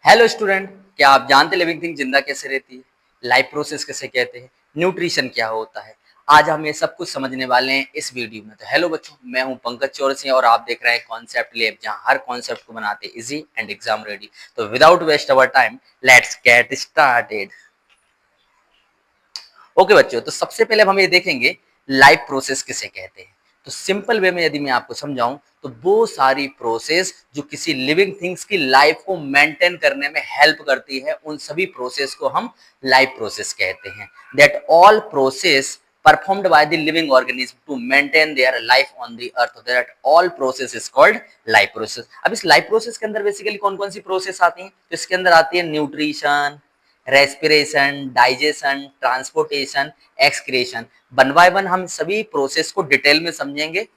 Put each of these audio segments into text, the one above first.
Hello student, क्या आप जानते लिविंग थिंग जिंदा कैसे रहती है, लाइफ प्रोसेस कैसे कहते हैं, न्यूट्रिशन क्या होता है। आज हम ये सब कुछ समझने वाले हैं इस वीडियो में। तो हेलो बच्चों, मैं हूं पंकज चौरसिया और आप देख रहे हैं कॉन्सेप्ट लैब, जहां हर कॉन्सेप्ट को बनाते हैं इजी एंड एग्जाम रेडी। तो without waste our time, let's get started. Okay बच्चों, तो सबसे पहले हम ये देखेंगे लाइफ प्रोसेस किसे कहते हैं। तो सिंपल वे में यदि मैं आपको समझाऊं तो वो सारी प्रोसेस जो किसी लिविंग थिंग्स की लाइफ को मेंटेन करने में हेल्प करती है, उन सभी प्रोसेस को हम लाइफ प्रोसेस कहते हैं। That all process performed by the living organism to maintain their life on the earth, that all process is called life process। अब इस लाइफ प्रोसेस के अंदर बेसिकली कौन कौन सी प्रोसेस आती हैं? तो इसके अंदर आती है nutrition, respiration, digestion, transportation, excretion. One by one हम सभी प्रोसेस को डिटेल में समझेंगे।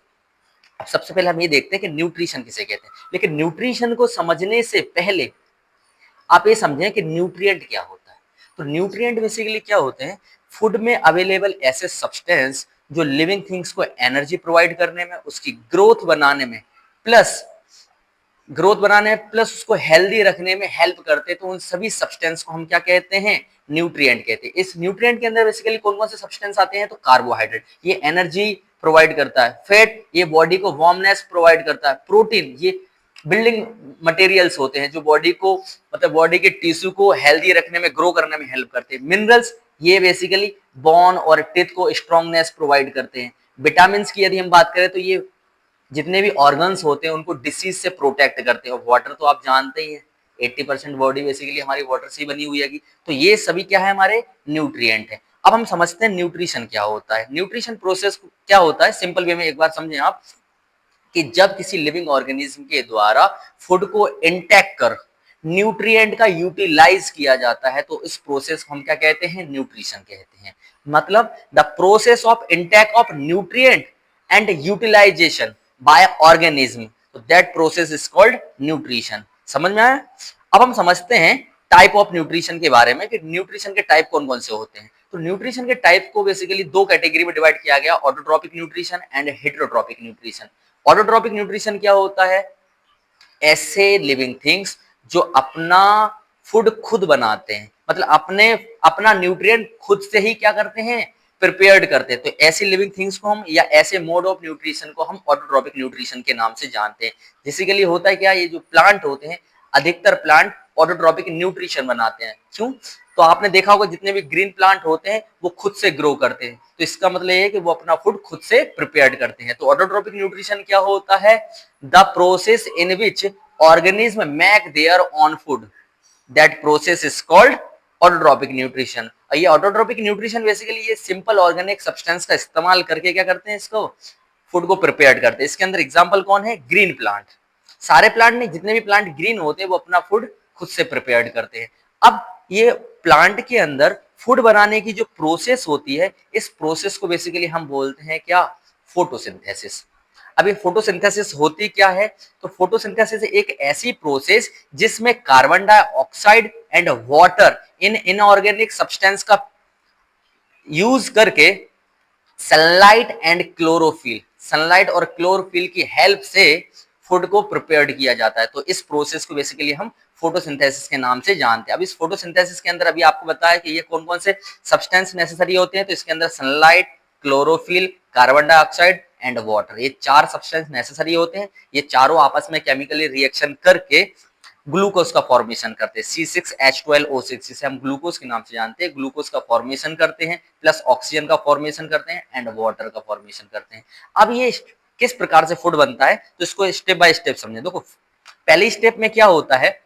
अब सबसे पहले हम ये देखते हैं कि न्यूट्रिशन किसे कहते हैं। लेकिन न्यूट्रिशन को समझने से पहले आप ये समझें कि न्यूट्रिएंट क्या होता है। तो न्यूट्रिएंट बेसिकली क्या होते हैं? फूड में अवेलेबल ऐसे सब्सटेंस जो लिविंग थिंग्स को एनर्जी प्रोवाइड करने में, उसकी ग्रोथ बनाने प्लस उसको हेल्दी रखने में हेल्प करते हैं। तो उन सभी सब्सटेंस को हम क्या कहते हैं? न्यूट्रिएंट कहते हैं। इस न्यूट्रिएंट के अंदर बेसिकली कौन कौन से सब्सटेंस आते हैं? तो कार्बोहाइड्रेट, ये एनर्जी प्रोवाइड करता है। फैट, ये बॉडी को वार्मनेस प्रोवाइड करता है। प्रोटीन, ये बिल्डिंग मटेरियल्स होते हैं जो बॉडी को, मतलब बॉडी के टिश्यू को हेल्दी रखने में, ग्रो करने में हेल्प करते हैं। मिनरल्स, ये बेसिकली बोन और टीथ को स्ट्रॉन्गनेस प्रोवाइड करते हैं। विटामिन की यदि हम बात करें तो ये जितने भी ऑर्गन्स होते हैं उनको डिसीज से प्रोटेक्ट करते हैं। वाटर तो आप जानते ही हैं, 80% बॉडी बेसिकली हमारी वाटर से ही बनी हुई है। तो ये सभी क्या है? हमारे न्यूट्रिएंट है। अब हम समझते हैं न्यूट्रिशन क्या होता है। न्यूट्रिशन प्रोसेस क्या होता है, सिंपल वे में एक बार समझें आप, कि जब किसी लिविंग ऑर्गेनिज्म के द्वारा फूड को इंटेक कर न्यूट्रिएंट का यूटिलाइज किया जाता है, तो इस प्रोसेस को हम क्या कहते हैं? न्यूट्रिशन कहते हैं। मतलब the process of intake of nutrient and utilisation by organism, तो that process is called nutrition. समझ में आया? अब हम समझते हैं टाइप ऑफ न्यूट्रिशन के बारे में, कि न्यूट्रिशन के टाइप कौन कौन से होते हैं। तो न्यूट्रिशन के टाइप को बेसिकली दो कैटेगरी में डिवाइड किया गया, autotrophic nutrition and heterotrophic nutrition. Autotrophic nutrition क्या होता है? ऐसे लिविंग थिंग्स जो अपना फूड खुद बनाते हैं, मतलब अपना न्यूट्रिएंट खुद से ही क्या करते हैं? प्रिपेयर्ड करते हैं। तो ऐसी लिविंग थिंग्स को हम, या ऐसे मोड ऑफ न्यूट्रिशन को हम ऑटोट्रॉपिक न्यूट्रिशन के नाम से जानते हैं। बेसिकली होता है क्या, ये जो प्लांट होते हैं, अधिकतर प्लांट ऑटोट्रॉपिक न्यूट्रिशन बनाते हैं। क्यों? तो आपने देखा होगा जितने भी ग्रीन प्लांट होते हैं वो खुद से ग्रो करते हैं। तो इसका मतलब ये है कि वो अपना फूड खुद से प्रिपेयर करते हैं। तो ऑटोट्रॉपिक न्यूट्रिशन क्या होता है? The process in which organism make their own food, that process is called autotrophic nutrition. ये ऑटोट्रॉपिक न्यूट्रिशन बेसिकली ये सिंपल ऑर्गेनिक सब्सटेंस का इस्तेमाल करके क्या करते हैं? इसको फूड को प्रिपेयर करते हैं। इसके अंदर एग्जांपल कौन है? Green plant. सारे प्लांट नहीं, जितने भी प्लांट ग्रीन होते हैं वो अपना फूड खुद से प्रिपेयर करते हैं। अब ये प्लांट के अंदर फूड बनाने की जो प्रोसेस होती है, इस प्रोसेस को बेसिकली हम बोलते हैं क्या? फोटोसिंथेसिस। अब ये फोटोसिंथेसिस होती क्या है? तो फोटोसिंथेसिस एक ऐसी प्रोसेस जिसमें carbon dioxide and water in inorganic substance का यूज करके सनलाइट और क्लोरोफिल की हेल्प से फूड को प्रिपेयर्ड किया जाता है। तो इस प्रोसेस को बेसिकली हम फोटोसिंथेसिस के नाम से जानते हैं। अब इस फोटोसिंथेसिस के अंदर अभी आपको बताया कि ये कौन कौन से सब्सटेंस नेसेसरी होते हैं। तो इसके अंदर sunlight, chlorophyll, carbon dioxide and water, ये चार सब्सटेंस नेसेसरी होते हैं। ये चारों आपस में केमिकली रिएक्शन करके ग्लूकोज का फॉर्मेशन करते हैं, C6H12O6, जिसे हम ग्लूकोज के नाम से जानते हैं। ग्लूकोज का फॉर्मेशन करते हैं, प्लस ऑक्सीजन का फॉर्मेशन करते हैं एंड वाटर का फॉर्मेशन करते हैं। अब ये किस प्रकार से फूड बनता है, तो इसको स्टेप बाय स्टेप समझें। देखो, पहले स्टेप में क्या होता है?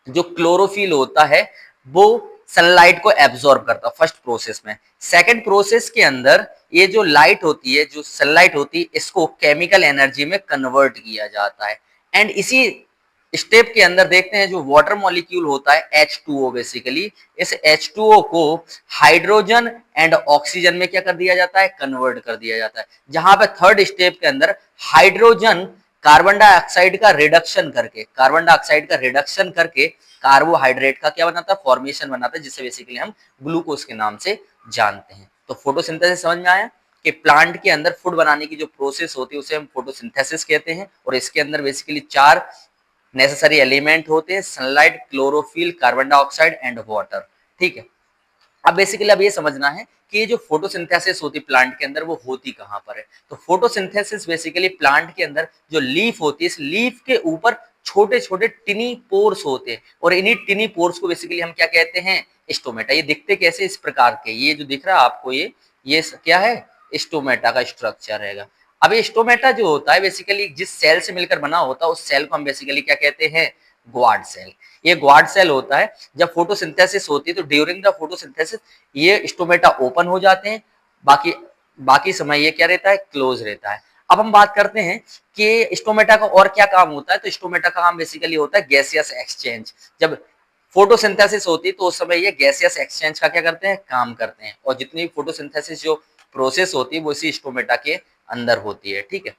जो क्लोरोफिल होता है वो सनलाइट को एब्जॉर्ब करता है फर्स्ट प्रोसेस में। सेकंड प्रोसेस के अंदर ये जो लाइट होती है, जो सनलाइट होती है, इसको केमिकल एनर्जी में कन्वर्ट किया जाता है। एंड इसी स्टेप के अंदर देखते हैं जो वाटर मॉलिक्यूल होता है H2O, बेसिकली इस H2O को हाइड्रोजन एंड ऑक्सीजन में क्या कर दिया जाता है? कन्वर्ट कर दिया जाता है। जहां पे थर्ड स्टेप के अंदर हाइड्रोजन कार्बन डाइऑक्साइड का रिडक्शन करके कार्बोहाइड्रेट का क्या बनाता है? फॉर्मेशन बनाता है, जिसे बेसिकली हम ग्लूकोज के नाम से जानते हैं। तो फोटोसिंथेसिस समझ में आया कि प्लांट के अंदर फूड बनाने की जो प्रोसेस होती है उसे हम फोटोसिंथेसिस कहते हैं। और इसके अंदर बेसिकली चार नेसेसरी एलिमेंट होते हैं sunlight, chlorophyll, carbon dioxide and water. ठीक है, अब बेसिकली अब ये समझना है कि ये जो फोटोसिंथेसिस होती है प्लांट के अंदर वो होती कहाँ पर है। तो फोटोसिंथेसिस बेसिकली प्लांट के अंदर जो लीफ होती है, इस लीफ के ऊपर छोटे छोटे टिनी पोर्स होते हैं और इन्हीं टिनी पोर्स को बेसिकली हम क्या कहते हैं, स्टोमेटा। ये दिखते कैसे, इस प्रकार के, ये जो दिख रहा है आपको ये क्या है, स्टोमेटा का स्ट्रक्चर रहेगा। अब ये स्टोमेटा जो होता है बेसिकली जिस सेल से मिलकर बना होता है उस सेल को हम बेसिकली क्या कहते हैं, ग्वाड सेल। ये ग्वाड सेल होता है, जब फोटोसिंथेसिस होती है तो ड्यूरिंग द फोटोसिंथेसिस ये स्टोमेटा ओपन हो जाते हैं, बाकी बाकी समय ये क्या रहता है, क्लोज रहता है। अब हम बात करते हैं कि स्टोमेटा का और क्या काम होता है। तो स्टोमेटा का काम बेसिकली होता है गैसियस एक्सचेंज। जब फोटोसिंथेसिस होती है तो उस समय ये गैसियस एक्सचेंज का क्या करते हैं, काम करते हैं। और जितनी फोटोसिंथेसिस जो प्रोसेस होती है वो इसी स्टोमेटा के अंदर होती है। ठीक है,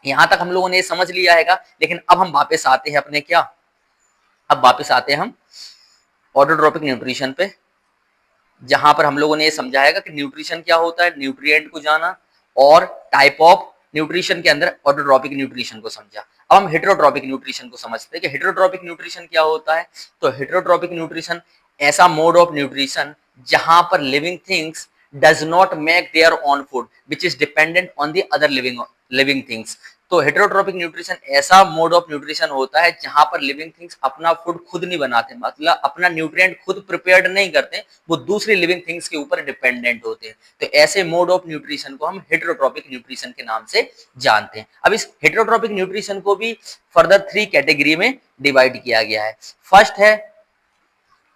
यहां तक हम लोगों ने समझ लिया हैगा। लेकिन अब हम वापस आते हैं अपने क्या, अब वापस आते हैं हम ऑटोट्रोपिक न्यूट्रिशन पे, जहां पर हम लोगों ने ये समझाएगा कि न्यूट्रिशन क्या होता है, न्यूट्रिएंट को जाना, और टाइप ऑफ न्यूट्रिशन के अंदर ऑटोट्रोपिक न्यूट्रिशन को समझा। अब हम हेटेरोट्रोपिक न्यूट्रिशन को समझते हैं कि हेटेरोट्रोपिक न्यूट्रिशन क्या होता है। तो हेटेरोट्रोपिक न्यूट्रिशन ऐसा मोड ऑफ न्यूट्रिशन जहां पर living things does not make their own food which is dependent on the other living things. तो हेटेरोट्रोपिक न्यूट्रिशन ऐसा मोड ऑफ न्यूट्रिशन होता है जहां पर लिविंग थिंग्स अपना फूड खुद नहीं बनाते, मतलब अपना न्यूट्रिएंट खुद प्रिपेयर्ड नहीं करते, वो दूसरी लिविंग थिंग्स के ऊपर डिपेंडेंट होते हैं। तो ऐसे मोड ऑफ न्यूट्रिशन को हम हेटेरोट्रोपिक न्यूट्रिशन के नाम से जानते हैं। अब इस हेटेरोट्रोपिक न्यूट्रिशन को भी फर्दर 3 कैटेगरी में डिवाइड किया गया है। फर्स्ट है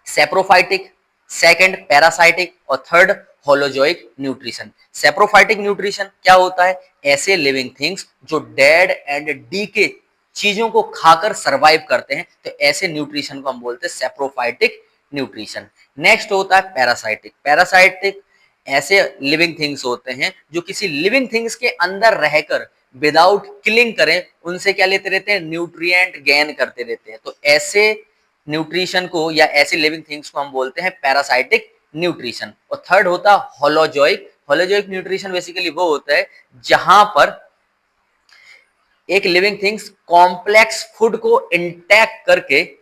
सेप्रोफाइटिक, सेकंड पैरासाइटिक और third holozoic nutrition. Saprophytic nutrition क्या होता है, ऐसे लिविंग थिंग्स जो डेड एंड डीके चीजों को खाकर सरवाइव करते हैं, तो ऐसे न्यूट्रिशन को हम बोलते हैं सेप्रोफाइटिक न्यूट्रिशन। नेक्स्ट होता है पैरासाइटिक। पैरासाइटिक ऐसे लिविंग थिंग्स होते हैं जो किसी लिविंग थिंग्स के अंदर रहकर विदाउट किलिंग करें उनसे क्या लेते रहते हैं, न्यूट्रिएंट गेन करते रहते हैं। तो ऐसे न्यूट्रिशन को या ऐसे लिविंग थिंग्स को हम बोलते हैं पैरासाइटिक न्यूट्रिशन। और थर्ड होता है होलोजोइक। होलोजोइक न्यूट्रिशन बेसिकली वो होता है जहां पर एक लिविंग थिंग्स कॉम्प्लेक्स फूड को इंटैक्ट करके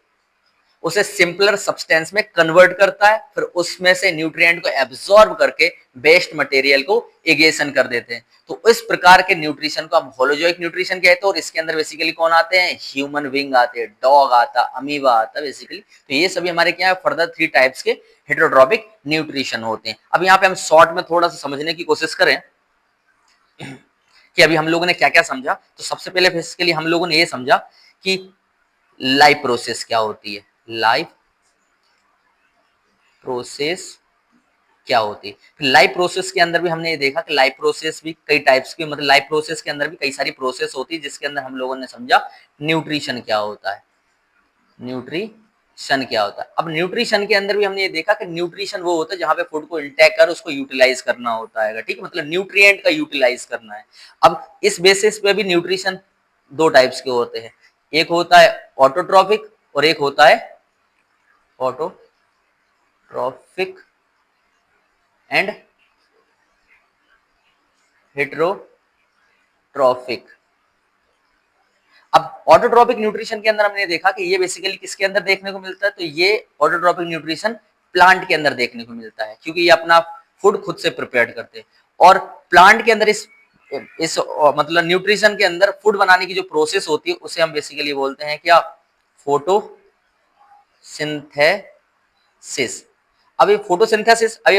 उसे सिंपलर सब्सटेंस में कन्वर्ट करता है, फिर उसमें से न्यूट्रिएंट को एब्जॉर्ब करके वेस्ट मटेरियल को एगेशन कर देते हैं। तो इस प्रकार के न्यूट्रिशन को हम होलोजोइक न्यूट्रिशन कहते हैं। और इसके अंदर बेसिकली कौन आते हैं, ह्यूमन बीइंग आते हैं, डॉग आता, अमीबा आता बेसिकली। तो ये सभी हमारे क्या है, फर्दर 3 टाइप्स के हेटेरोट्रोपिक न्यूट्रिशन होते हैं। अब यहाँ पे हम शॉर्ट में थोड़ा सा समझने की कोशिश करें कि अभी हम लोगों ने क्या क्या समझा। तो सबसे पहले बेसिकली हम लोगों ने ये समझा कि लाइफ प्रोसेस क्या होती है, लाइफ प्रोसेस क्या होती है। फिर लाइफ प्रोसेस के अंदर भी हमने ये देखा कि लाइफ प्रोसेस भी कई टाइप्स की, मतलब लाइफ प्रोसेस के अंदर भी कई सारी प्रोसेस होती है, जिसके अंदर हम लोगों ने समझा न्यूट्रिशन क्या होता है, न्यूट्रिशन क्या होता है। अब न्यूट्रिशन के अंदर भी हमने ये देखा कि न्यूट्रिशन वो होता है जहां पे फूड को इंटेक कर उसको यूटिलाइज करना होता है, ठीक है, मतलब न्यूट्रिएंट का यूटिलाइज करना है। अब इस बेसिस पे भी न्यूट्रिशन 2 टाइप्स के होते हैं, एक होता है ऑटोट्रॉपिक और एक होता है ऑटोट्रॉपिक एंड हेटेरोट्रॉपिक। अब ऑटोट्रॉपिक न्यूट्रिशन के अंदर हमने देखा कि ये बेसिकली किसके अंदर देखने को मिलता है, तो ये ऑटोट्रॉपिक न्यूट्रिशन प्लांट के अंदर देखने को मिलता है, क्योंकि ये अपना फूड खुद से प्रिपेयर करते हैं। और प्लांट के अंदर इस मतलब न्यूट्रिशन के अंदर फूड बनाने की जो प्रोसेस होती है उसे हम बेसिकली बोलते हैं क्या, फोटोसिंथेसिस। अब ये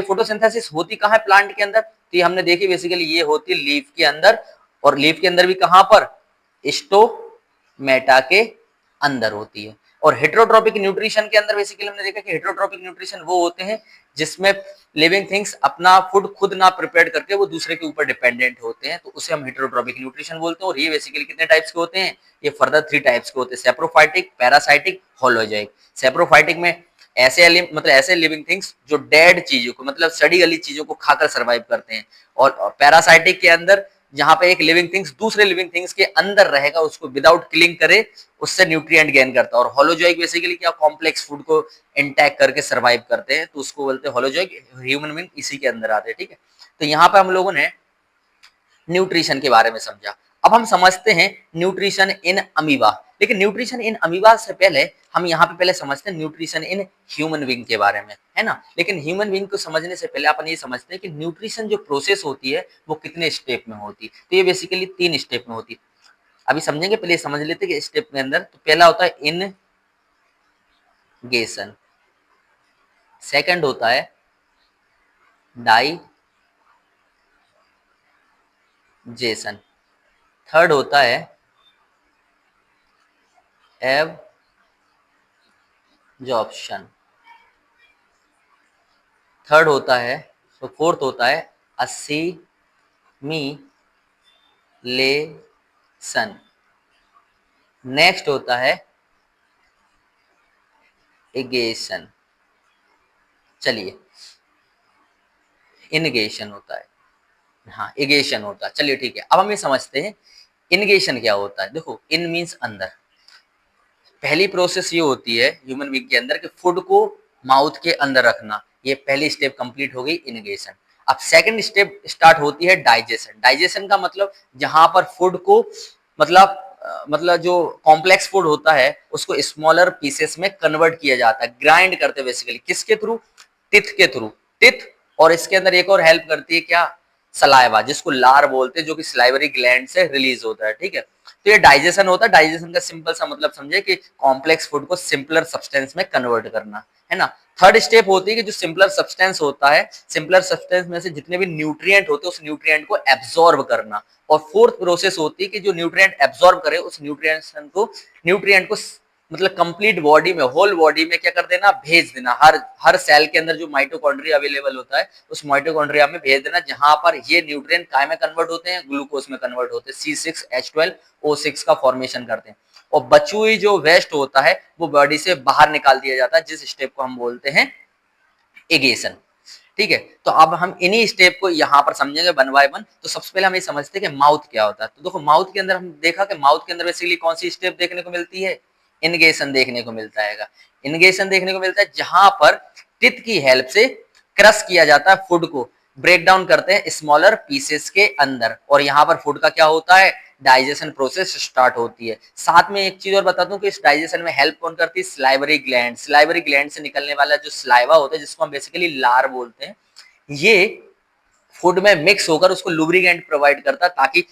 फोटोसिंथेसिस होती कहाँ है प्लांट के अंदर, तो ये हमने देखी बेसिकली ये होती है लीफ के अंदर, और लीफ के अंदर भी कहां पर, स्टोमेटा के अंदर होती है। और हेटेरोट्रोपिक न्यूट्रिशन के अंदर बेसिकली हमने देखा कि हेटेरोट्रोपिक न्यूट्रिशन वो होते हैं जिसमें लिविंग थिंग्स अपना फूड खुद ना प्रिपेयर करके वो दूसरे के ऊपर डिपेंडेंट होते हैं, तो उसे हम हेटेरोट्रोपिक न्यूट्रिशन बोलते हैं। और ये बेसिकली कितने टाइप्स के होते हैं, ये फर्दर 3 टाइप्स के होते हैं, सेप्रोफाइटिक, पैरासाइटिक, होलोजोइक। सेप्रोफाइटिक में ऐसे लिविंग थिंग्स जो डेड चीजों को, मतलब सड़ी गली चीजों को खाकर सर्वाइव करते हैं। और पैरासाइटिक के अंदर जहां पे एक लिविंग थिंग्स दूसरे लिविंग थिंग्स के अंदर रहेगा, उसको विदाउट किलिंग करे उससे न्यूट्रिएंट गेन करता है। और होलोजोइक बेसिकली क्या, कॉम्प्लेक्स फूड को इंटैक्ट करके सर्वाइव करते हैं, तो उसको बोलते हैं होलोजोइक। ह्यूमन बीइंग इसी के अंदर आते हैं, ठीक है। तो यहाँ पे हम लोगों ने न्यूट्रिशन के बारे में समझा। अब हम समझते हैं न्यूट्रिशन इन अमीबा। लेकिन न्यूट्रिशन इन अमीबा से पहले हम यहाँ पे पहले समझते हैं न्यूट्रिशन इन ह्यूमन बीइंग के बारे में, है ना। लेकिन ह्यूमन बीइंग को समझने से पहले अपन ये समझते हैं कि न्यूट्रिशन जो प्रोसेस होती है वो कितने स्टेप में होती है। तो ये बेसिकली 3 स्टेप में होती है। अभी समझेंगे, पहले समझ लेते हैं कि स्टेप के अंदर तो पहला होता है इनगेशन, सेकंड होता है डाइजेशन, थर्ड होता है एब्जॉर्प्शन, थर्ड होता है तो फोर्थ होता है असिमिलेशन, नेक्स्ट होता है एगेशन। चलिए, इनगेशन होता है, हाँ एगेशन होता है। चलिए ठीक है, अब हम ये समझते हैं इनगेशन क्या होता है। देखो, इन मीन्स अंदर। पहली प्रोसेस ये होती है ह्यूमन बीइंग के अंदर कि फूड को माउथ के अंदर रखना, ये पहली स्टेप कंप्लीट हो गई, इनगेशन। अब सेकंड स्टेप स्टार्ट होती है डाइजेशन। डाइजेशन का मतलब जहां पर फूड को मतलब मतलब जो कॉम्प्लेक्स फूड होता है उसको स्मॉलर पीसेस में कन्वर्ट किया जाता है, ग्राइंड करते बेसिकली, किसके थ्रू, टिथ के थ्रू, टिथ। और इसके अंदर एक और हेल्प करती है क्या, सलाइवा, जिसको लार बोलते हैं, जो कि सलाइवरी ग्लैंड से रिलीज होता है, ठीक है। तो ये डाइजेशन होता है। डाइजेशन का सिंपल सा मतलब समझे कि कॉम्प्लेक्स फूड को सिंपलर सब्सटेंस में कन्वर्ट करना, है ना। थर्ड स्टेप होती है कि जो सिंपलर सब्सटेंस होता है, सिंपलर सब्सटेंस में से जितने भी न्यूट्रिएंट होते हैं उस न्यूट्रिएंट को एब्जॉर्ब करना। और फोर्थ प्रोसेस होती है कि जो न्यूट्रिएंट एब्जॉर्ब करे उस न्यूट्रिएंट को मतलब कंप्लीट बॉडी में, होल बॉडी में क्या कर देना, भेज देना। हर हर सेल के अंदर जो माइटोकॉन्ड्रिया अवेलेबल होता है उस माइटोकॉन्ड्रिया में भेज देना, जहां पर ये न्यूट्रिएंट काय में कन्वर्ट होते हैं, ग्लूकोज में कन्वर्ट होते हैं, C6H12O6 का फॉर्मेशन करते हैं। और बची हुई जो वेस्ट होता है वो बॉडी से बाहर निकाल दिया जाता है, जिस स्टेप को हम बोलते हैं एगेशन, ठीक है। तो अब हम इन्हीं स्टेप को यहाँ पर समझेंगे वन बाय वन। तो सबसे पहले हम ये समझते हैं कि माउथ क्या होता है। तो देखो, माउथ के अंदर हम देखा कि माउथ के अंदर बेसिकली कौन सी स्टेप देखने को मिलती है, इनगेशन देखने को मिलता है। इनगेशन देखने को मिलता है जहां पर टिथ की हेल्प से क्रश किया जाता है, फूड को ब्रेक डाउन करते हैं स्मॉलर पीसेस के अंदर, और यहाँ पर फूड का क्या होता है, डाइजेशन प्रोसेस स्टार्ट होती है। साथ में एक चीज और बता दूं कि इस डाइजेशन में हेल्प कौन करती है, स्लाइवरी ग्लैंड। स्लाइवरी ग्लैंड से निकलने वाला जो स्लाइवा होता है, जिसको हम बेसिकली लार बोलते हैं, ये फूड में मिक्स होकर उसको लुब्रिकेंट प्रोवाइड करता है ताकि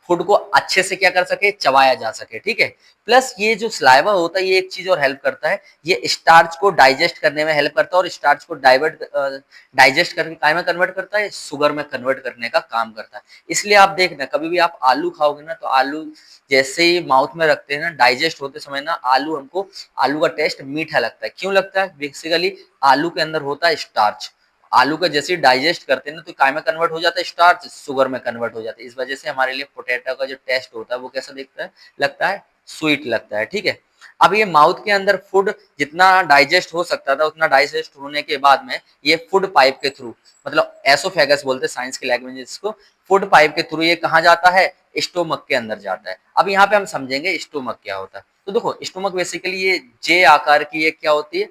फूड को अच्छे से क्या कर सके, चबाया जा सके, ठीक है। प्लस ये जो स्लाइवा होता है ये एक चीज और हेल्प करता है, ये स्टार्च को डाइजेस्ट करने में हेल्प करता है, और स्टार्च को डाइजेस्ट करके काय में कन्वर्ट करता है, शुगर में कन्वर्ट करने का काम करता है। इसलिए आप देखना, कभी भी आप आलू खाओगे ना, तो आलू जैसे ही माउथ में रखते हैं ना, डाइजेस्ट होते समय ना, आलू का टेस्ट मीठा लगता है। क्यों लगता है, बेसिकली आलू के अंदर होता है स्टार्च। आलू का जैसे डाइजेस्ट करते हैं ना, तो काय में कन्वर्ट हो जाता है, स्टार्च, शुगर में कन्वर्ट हो जाता है। इस वजह से हमारे लिए पोटैटो का जो टेस्ट होता है वो कैसा दिखता है, लगता है स्वीट लगता है, ठीक है। अब ये माउथ के अंदर फूड जितना डाइजेस्ट हो सकता था, उतना डाइजेस्ट होने के बाद में ये फूड पाइप के थ्रू, मतलब एसोफेगस बोलते हैं साइंस की लैंग्वेज इसको, फूड पाइप के थ्रू ये कहाँ जाता है, स्टोमक के अंदर जाता है। अब यहाँ पे हम समझेंगे स्टोमक क्या होता है। तो देखो, स्टोमक बेसिकली ये जे आकार की एक क्या होती है,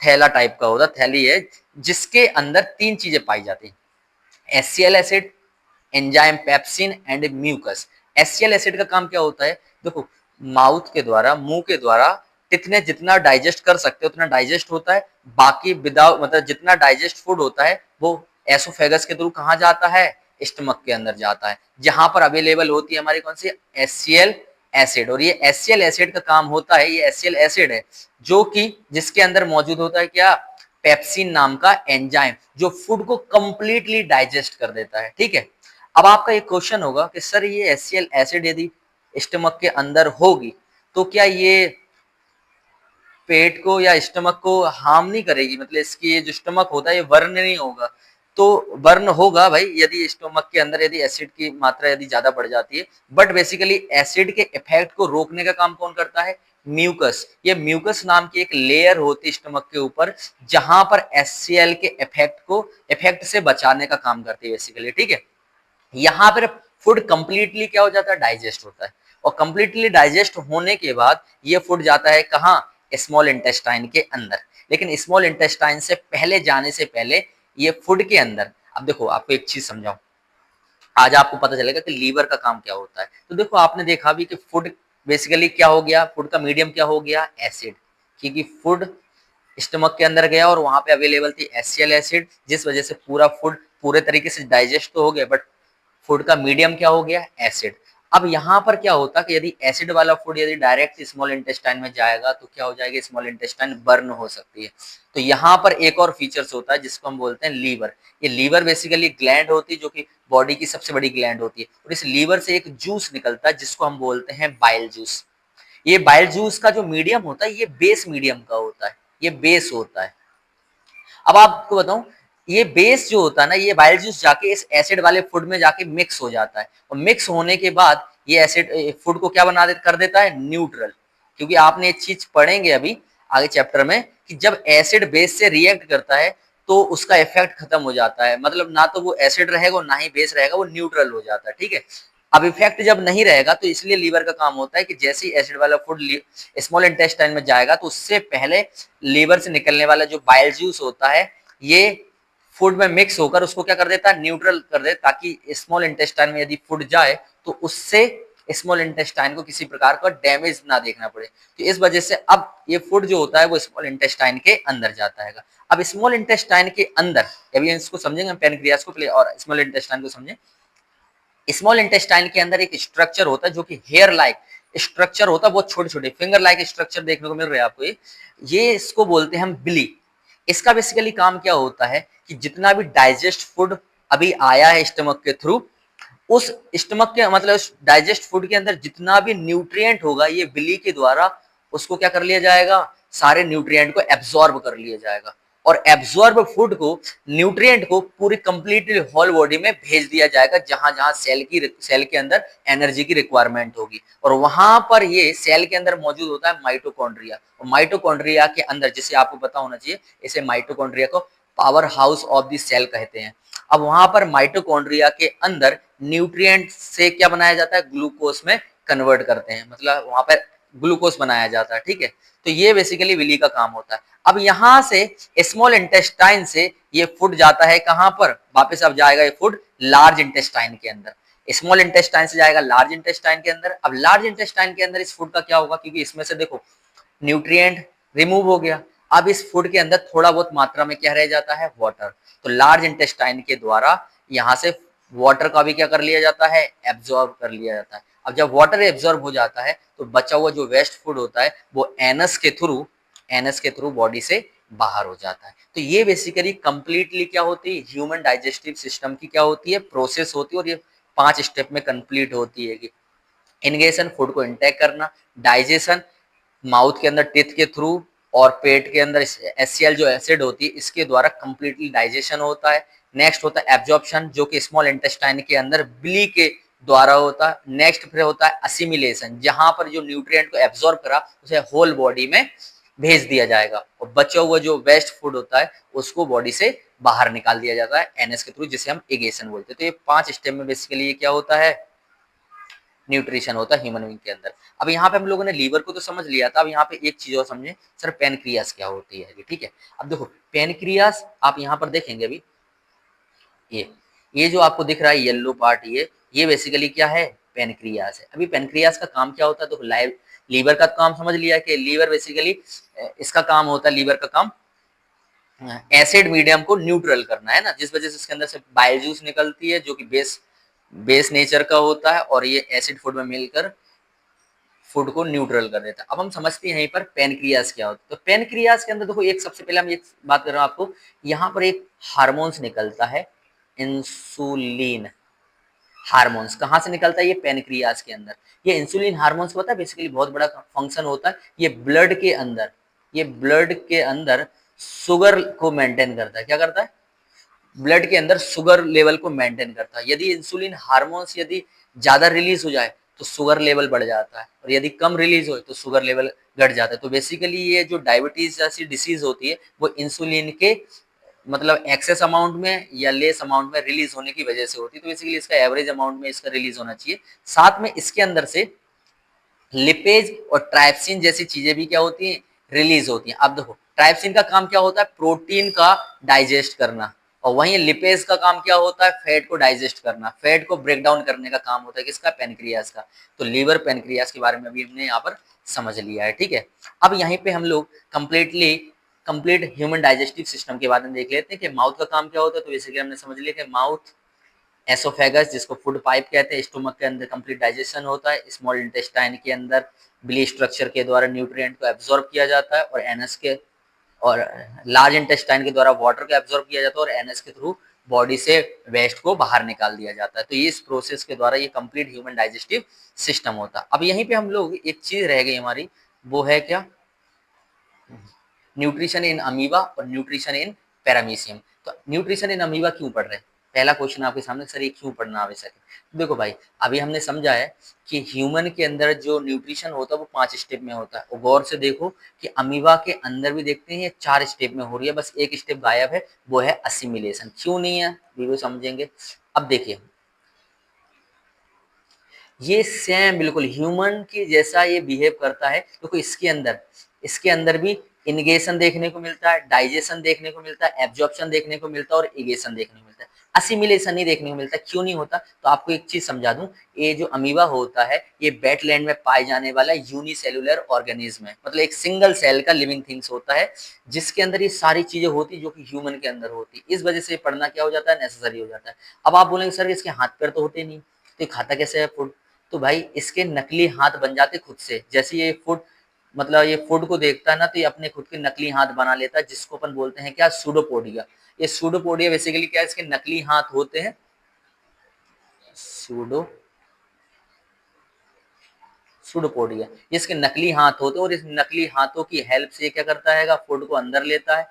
थैला टाइप का होता है, थैली है, जिसके अंदर 3 चीजें पाई जाती हैं, HCl acid, enzyme pepsin and mucus. HCl acid का काम क्या होता है, देखो, माउथ के द्वारा, मुंह के द्वारा कितने जितना डाइजेस्ट कर सकते हो उतना डाइजेस्ट होता है। बाकी विदाउट मतलब जितना डाइजेस्ट फूड होता है वो एसोफेगस के थ्रू कहाँ जाता है, स्टमक के अंदर जाता है, जहां पर अवेलेबल होती है हमारी कौन सी, HCl एसिड। और ये HCl एसिड का काम होता है, ये HCl एसिड है जो कि जिसके अंदर मौजूद होता है क्या, पेप्सिन नाम का एंजाइम, जो फूड को कंप्लीटली डाइजेस्ट कर देता है, ठीक है। अब आपका एक क्वेश्चन होगा कि सर ये HCl एसिड यदि स्टमक के अंदर होगी तो क्या ये पेट को या स्टमक को हार्म नहीं करेगी, मतलब इसकी ये जो स्टमक होता है ये बर्न नहीं होगा। तो बर्न होगा भाई, यदि स्टमक के अंदर यदि एसिड की मात्रा यदि ज्यादा बढ़ जाती है, बट बेसिकली एसिड के इफेक्ट को रोकने का काम कौन करता है, म्यूकस। ये म्यूकस नाम की एक लेयर होती है स्टमक के ऊपर, जहां पर HCl के इफेक्ट से बचाने का काम करती है बेसिकली, ठीक है। यहाँ पर फूड कंप्लीटली क्या हो जाता है, डाइजेस्ट होता है, और कंप्लीटली डाइजेस्ट होने के बाद ये फूड जाता है कहाँ, स्मॉल इंटेस्टाइन के अंदर। लेकिन स्मॉल इंटेस्टाइन से पहले जाने से पहले ये फूड के अंदर, अब देखो आपको एक चीज समझाऊं, आज आपको पता चलेगा कि लीवर का काम क्या होता है। तो देखो, आपने देखा भी कि फूड बेसिकली क्या हो गया, फूड का मीडियम क्या हो गया, एसिड, क्योंकि फूड स्टमक के अंदर गया और वहां पे अवेलेबल थी HCl एसिड, जिस वजह से पूरा फूड पूरे तरीके से डाइजेस्ट तो हो गया, बट फूड का मीडियम क्या हो गया, एसिड। अब यहाँ पर क्या होता कि यदि एसिड वाला फूड यदि डायरेक्ट स्मॉल इंटेस्टाइन में जाएगा तो क्या हो जाएगा, स्मॉल इंटेस्टाइन बर्न हो सकती है। तो यहाँ पर एक और फीचर्स होता है जिसको हम बोलते हैं लीवर। ये लीवर बेसिकली ग्लैंड होती है जो कि बॉडी की सबसे बड़ी ग्लैंड होती है, और इस लीवर से एक जूस निकलता है जिसको हम बोलते हैं बाइल जूस। ये बाइल जूस का जो मीडियम होता है ये बेस मीडियम का होता है, ये बेस होता है। अब आपको बताऊं, ये बेस जो होता है ना, ये बाइल जूस जाके इस एसिड वाले फूड में जाके मिक्स हो जाता है, और मिक्स होने के बाद ये एसिड फूड को क्या कर देता है, न्यूट्रल। क्योंकि आपने एक चीज पढ़ेंगे अभी आगे चैप्टर में कि जब एसिड बेस से रिएक्ट करता है तो उसका इफेक्ट खत्म हो जाता है, मतलब ना तो वो एसिड रहेगा ना ही बेस रहेगा, वो न्यूट्रल हो जाता है, ठीक है। अब इफेक्ट जब नहीं रहेगा तो इसलिए लीवर का काम होता है कि जैसे ही एसिड वाला फूड स्मॉल इंटेस्टाइन में जाएगा तो उससे पहले लीवर से निकलने वाला जो बाइल जूस होता है ये फूड में मिक्स होकर उसको क्या कर देता है, न्यूट्रल कर दे, ताकि स्मॉल इंटेस्टाइन में यदि फूड जाए तो उससे स्मॉल इंटेस्टाइन को किसी प्रकार का डैमेज ना देखना पड़े। तो इस वजह से अब ये फूड जो होता है वो स्मॉल इंटेस्टाइन के अंदर जाता है। अब स्मॉल इंटेस्टाइन के अंदर, अभी इसको समझेंगे पेनक्रियास को पहले और स्मॉल इंटेस्टाइन को समझें। स्मॉल इंटेस्टाइन के अंदर एक स्ट्रक्चर होता है जो कि हेयर लाइक स्ट्रक्चर होता है, बहुत छोटे छोटे फिंगर लाइक स्ट्रक्चर देखने को मिल रहा है आपको। ये इसको बोलते हैं हम बिली। इसका बेसिकली काम क्या होता है कि जितना भी डाइजेस्ट फूड अभी आया है स्टमक के थ्रू, उस स्टमक के मतलब डाइजेस्ट फूड के अंदर जितना भी न्यूट्रिएंट होगा ये बिली के द्वारा उसको क्या कर लिया जाएगा, सारे न्यूट्रिएंट को एब्जॉर्ब कर लिया जाएगा, और एब्जॉर्ब फूड को न्यूट्रिएंट को पूरी कंप्लीटली होल बॉडी में भेज दिया जाएगा, जहां जहां सेल के अंदर एनर्जी की रिक्वायरमेंट होगी, और वहां पर ये सेल के अंदर मौजूद होता है माइटोकॉन्ड्रिया। और माइटोकॉन्ड्रिया के अंदर, जिसे आपको पता होना चाहिए, इसे माइटोकॉन्ड्रिया को power house of the cell कहते हैं। अब वहां पर माइटोकॉन्ड्रिया के अंदर न्यूट्रिएंट से क्या बनाया जाता है, ग्लूकोज में कन्वर्ट करते हैं, मतलब वहां पर ग्लूकोज बनाया जाता है, ठीक है। तो ये बेसिकली विली का काम होता है। अब यहां से स्मॉल इंटेस्टाइन से ये फूड जाता है कहां पर, वापस अब जाएगा ये फूड लार्ज इंटेस्टाइन के अंदर। स्मॉल इंटेस्टाइन से जाएगा लार्ज इंटेस्टाइन के अंदर। अब लार्ज इंटेस्टाइन के अंदर इस फूड का क्या होगा, क्योंकि इसमें से देखो न्यूट्रिएंट रिमूव हो गया, अब इस फूड के अंदर थोड़ा बहुत मात्रा में क्या रह जाता है, वाटर। तो लार्ज इंटेस्टाइन के द्वारा यहाँ से वाटर का भी क्या कर लिया जाता है, एब्जॉर्ब कर लिया जाता है। अब जब वाटर एब्जॉर्ब हो जाता है तो बचा हुआ जो वेस्ट फूड होता है वो एनस के थ्रू बॉडी से बाहर हो जाता है। तो ये बेसिकली कंप्लीटली क्या होती है, ह्यूमन डाइजेस्टिव सिस्टम की क्या होती है, प्रोसेस होती है, और ये 5 स्टेप में कंप्लीट होती है कि इनगेशन फूड को इंटेक करना, डाइजेशन माउथ के अंदर टीथ के थ्रू, और पेट के अंदर HCl जो एसिड होती है इसके द्वारा कंप्लीटली डाइजेशन होता है। नेक्स्ट होता है एब्जॉर्प्शन जो कि स्मॉल इंटेस्टाइन के अंदर बिली के द्वारा होता है। नेक्स्ट फिर होता है असिमिलेशन, जहां पर जो न्यूट्रिएंट को एब्जॉर्ब करा उसे होल बॉडी में भेज दिया जाएगा, और बचा हुआ जो वेस्ट फूड होता है उसको बॉडी से बाहर निकाल दिया जाता है एनएस के थ्रू, जिसे हम एगेशन बोलते हैं। तो ये 5 स्टेप में बेसिकली ये क्या होता है, न्यूट्रिशन होता है ह्यूमन बीइंग के अंदर। अब यहाँ पे हम लोगों ने लीवर को तो समझ लिया था, अब यहाँ पे एक चीज और समझे सर, पेनक्रियास क्या होती है, ठीक है। अब देखो पेनक्रियास आप यहाँ पर देखेंगे अभी, ये जो आपको दिख रहा है येलो पार्ट, ये बेसिकली क्या है, पेनक्रियास है। अभी पेनक्रियास का काम क्या होता है, तो लीवर का काम समझ लिया कि लीवर बेसिकली इसका काम होता है, लीवर का काम एसिड मीडियम को न्यूट्रल करना है ना, जिस वजह से इसके अंदर से बाइल जूस निकलती है जो कि बेस नेचर का होता है, और ये एसिड फूड में मिलकर फूड को न्यूट्रल कर देता है। अब हम समझते हैं यहीं पर पेनक्रियास क्या होता है। तो पेनक्रियास के अंदर देखो, एक सबसे पहले हम एक बात कर रहा हूं आपको, यहाँ पर एक हार्मोन्स निकलता है, इंसुलिन हार्मोन्स। कहाँ से निकलता है, ये पेनक्रियास के अंदर। ये इंसुलिन हार्मोन्स होता है, बेसिकली बहुत बड़ा फंक्शन होता है, ये ब्लड के अंदर शुगर को मेंटेन करता है। क्या करता है, ब्लड के अंदर शुगर लेवल को मेंटेन करता है। यदि इंसुलिन हार्मोन्स यदि ज्यादा रिलीज हो जाए तो शुगर लेवल बढ़ जाता है, और यदि कम रिलीज हो तो शुगर लेवल घट जाता है। तो बेसिकली ये जो डायबिटीज जैसी डिसीज होती है वो इंसुलिन के मतलब एक्सेस अमाउंट में या लेस अमाउंट में रिलीज होने की वजह से होती है। तो बेसिकली इसका एवरेज अमाउंट में इसका रिलीज होना चाहिए। साथ में इसके अंदर से लिपेज और ट्राइप्सिन जैसी चीजें भी क्या होती हैं, रिलीज होती हैं। अब देखो ट्राइप्सिन का काम क्या होता है, प्रोटीन का डाइजेस्ट करना, और वहीं लिपेज का काम क्या होता है, फैट को डाइजेस्ट करना, फैट को ब्रेक डाउन करने का काम होता है किसका, पेनक्रियाज का। तो लीवर पेनक्रियाज के बारे में भी हमने यहाँ पर समझ लिया है, ठीक है। अब यहीं पे हम लोग कंप्लीट ह्यूमन डाइजेस्टिव सिस्टम के बारे में देख लेते हैं कि माउथ का काम क्या होता है। तो बेसिकली हमने समझ लिया कि माउथ, एसोफेगस जिसको फूड पाइप कहते हैं, स्टोमक के अंदर कंप्लीट डाइजेशन होता है, स्मॉल इंटेस्टाइन के अंदर बिली स्ट्रक्चर के द्वारा न्यूट्रिएंट को एब्जॉर्ब किया जाता है, और एनएस के और लार्ज इंटेस्टाइन के द्वारा वाटर को एब्जॉर्ब किया जाता है, और एनएस के थ्रू बॉडी से वेस्ट को बाहर निकाल दिया जाता है। तो ये इस प्रोसेस के द्वारा ये कंप्लीट ह्यूमन डाइजेस्टिव सिस्टम होता है। अब यहीं पे हम लोग एक चीज रह गई हमारी, वो है क्या, न्यूट्रिशन इन अमीबा और न्यूट्रिशन इन पैरामीशियम। तो न्यूट्रिशन इन अमीबा क्यों पढ़ रहे हैं, पहला क्वेश्चन आपके सामने, सर ये क्यों पढ़ना आवश्यक है। देखो भाई, अभी हमने समझा है कि ह्यूमन के अंदर जो न्यूट्रिशन होता है वो 5 स्टेप में होता है, और गौर से देखो कि अमीबा के अंदर भी देखते हैं ये 4 स्टेप में हो रही है, बस एक स्टेप गायब है, वो है असिमिलेशन। क्यों नहीं है, वीडियो समझेंगे। अब देखिए, ये सेम बिल्कुल ह्यूमन के जैसा ये बिहेव करता है, क्योंकि इसके अंदर भी इनिगेशन देखने को मिलता है, डाइजेशन देखने को मिलता है, एब्जॉर्प्शन देखने को मिलता है, और इगेशन देखने को मिलता है, असिमिलेशन नहीं देखने को मिलता। क्यों नहीं होता, तो आपको एक चीज समझा दूं, ये जो अमीबा होता है ये वेटलैंड में पाए जाने वाला यूनिसेलुलर ऑर्गेनिज्म है, मतलब एक सिंगल सेल का लिविंग थिंग्स होता है, जिसके अंदर ये सारी चीजें होती जो कि ह्यूमन के अंदर होती। इस वजह से पढ़ना क्या हो जाता है, नेसेसरी हो जाता है। अब आप बोलेंगे सर इसके हाथ पैर तो होते नहीं, तो ये खाता कैसे है फूड। तो भाई इसके नकली हाथ बन जाते खुद से, जैसे ये फूड, मतलब ये फूड को देखता है ना, तो ये अपने खुद के नकली हाथ बना लेता है, जिसको अपन बोलते हैं क्या, सूडोपोडिया। ये सूडोपोडिया बेसिकली क्या है, इसके नकली हाथ होते हैं, सूडो सूडोपोडिया, इसके नकली हाथ होते हैं, और इस नकली हाथों की हेल्प से क्या करता है, फूड को अंदर लेता है,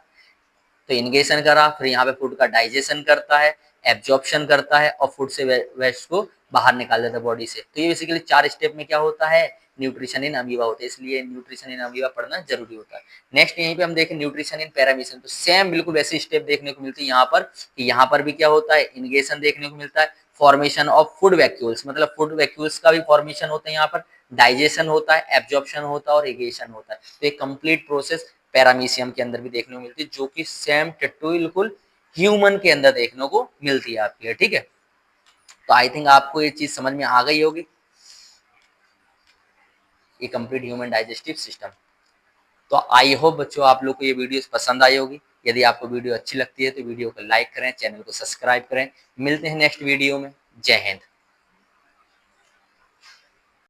तो इनगेशन करा, फिर यहाँ पे फूड का डाइजेशन करता है, एब्जॉर्प्शन करता है, और फूड से वेस्ट को बाहर निकाल देता है बॉडी से। तो ये बेसिकली 4 स्टेप में क्या होता है, न्यूट्रिशन इन अमीबा होता है, इसलिए न्यूट्रिशन इन अमीबा पढ़ना जरूरी होता है। नेक्स्ट यहीं पे हम देखें न्यूट्रिशन इन पैरामीशियम, तो सेम बिल्कुल वैसी स्टेप देखने को मिलती है यहाँ पर, कि यहाँ पर भी क्या होता है, इनगेशन देखने को मिलता है, फॉर्मेशन ऑफ फूड वैक्यूल्स, मतलब फूड वैक्यूल्स का भी फॉर्मेशन होता है यहाँ पर, डाइजेशन होता है, एब्जॉर्प्शन होता है, और इगेशन होता है। तो एक कंप्लीट प्रोसेस पैरामीशियम के अंदर भी देखने को मिलती है, जो कि सेम टिट्टू बिल्कुल ह्यूमन के अंदर देखने को मिलती है आपके, ठीक है। तो आई थिंक आपको ये चीज समझ में आ गई होगी, ये कंप्लीट ह्यूमन डाइजेस्टिव सिस्टम। तो आई होप बच्चों आप लोग को ये वीडियो पसंद आई होगी। यदि आपको वीडियो अच्छी लगती है तो वीडियो को लाइक करें, चैनल को सब्सक्राइब करें। मिलते हैं नेक्स्ट वीडियो में। जय हिंद।